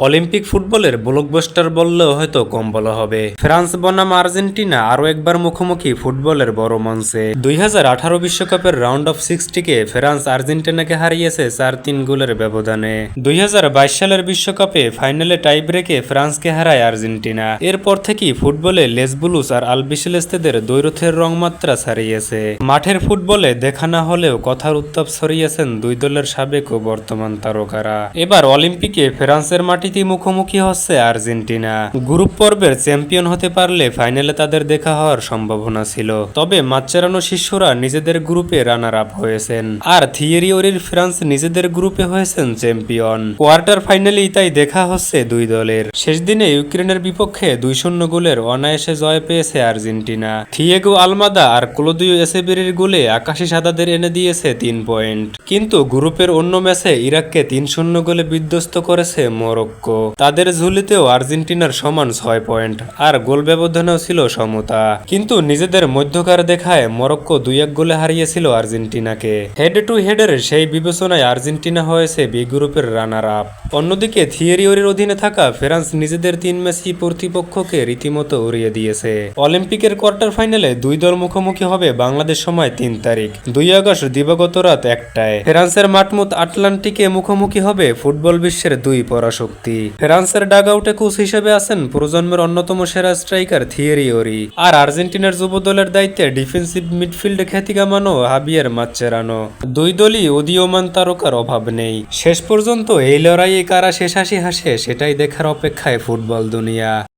Olympic ফুটবলের blockbuster বললেও হয়তো কম বলা হবে। ফ্রান্স বনাম আর্জেন্টিনা আরও একবার মুখোমুখি ফুটবলের বড় মঞ্চে। 2018 বিশ্বকাপের রাউন্ড অফ 60-কে ফ্রান্স আর্জেন্টিনাকে হারিয়েছে 4-3 গোলের ব্যবধানে। 2022 সালের বিশ্বকাপে ফাইনালে টাই ব্রেকে ফ্রান্সকে হারায় আর্জেন্টিনা। এরপর থেকেই ফুটবলে লেসবুলুস আর আলবিসেলেস্তেদের দ্বৈরথের রংমাত্রা ছাড়িয়েছে। মাঠের ফুটবলে দেখা না হলেও কথার উত্তাপ ছড়িয়েছেন দুই দলের সাবেক ও বর্তমান তারকারা। এবার অলিম্পিকে ফ্রান্সের মাটিতে মুখোমুখি হচ্ছে আর্জেন্টিনা। গ্রুপ পর্বের চ্যাম্পিয়ন হতে পারলে ফাইনালে তাদের দেখা হওয়ার সম্ভাবনা ছিল। তবে মাচেরানো শিষ্যরা নিজেদের গ্রুপে রানার আপ হয়েছেন, আর থিয়েরি ওরির ফ্রান্স নিজেদের গ্রুপে হয়েছেন চ্যাম্পিয়ন। কোয়ার্টার ফাইনালেই তাই দেখা হচ্ছে দুই দলের। শেষ দিনে ইউক্রেনের বিপক্ষে 2-0 গোলের অনায়াসে জয় পেয়েছে আর্জেন্টিনা। থিয়েগো আলমাদা আর ক্লদিও এসেবেরির গোলে আকাশি সাদাদের এনে দিয়েছে 3 পয়েন্ট। কিন্তু গ্রুপের অন্য ম্যাচে ইরাককে 3-0 গোলে বিধ্বস্ত করেছে মরক্কো। তাদের ঝুলিতেও আর্জেন্টিনার সমান 6 পয়েন্ট, আর গোল ব্যবধানেও ছিল সমতা। কিন্তু নিজেদের মধ্যকার দেখায় মরক্কো 2-1 গোলে হারিয়েছিল আর্জেন্টিনাকে। হেড টু হেডের সেই বিবেচনায় আর্জেন্টিনা হয়েছে বি গ্রুপের রানার আপ। অন্যদিকে থিয়েরি ওরির অধীনে থাকা ফ্রান্স নিজেদের 3 ম্যাচই প্রতিপক্ষকে রীতিমতো উড়িয়ে দিয়েছে। অলিম্পিকের কোয়ার্টার ফাইনালে দুই দল মুখোমুখি হবে বাংলাদেশ সময় 3 তারিখ 2 আগস্ট দিবাগত রাত 1টায়। ফ্রান্সের মাঠমুত আটলান্টিকে মুখোমুখি হবে ফুটবল বিশ্বের দুই পরাশক্তি। ফ্রান্সের ডাগআউটে কোচ হিসেবে আছেন প্রজন্মের অন্যতম সেরা স্ট্রাইকার থিয়েরি ওরি, আর আর্জেন্টিনার যুব দলের দায়িত্বে ডিফেন্সিভ মিডফিল্ডে খ্যাতি কামানো হাবিয়ার মাচেরানো। দুই দলই উদীয়মান তারকার অভাব নেই। শেষ পর্যন্ত এই লড়াইয়ে কারা শেষ হাসি হাসে সেটাই দেখার অপেক্ষায় ফুটবল দুনিয়া।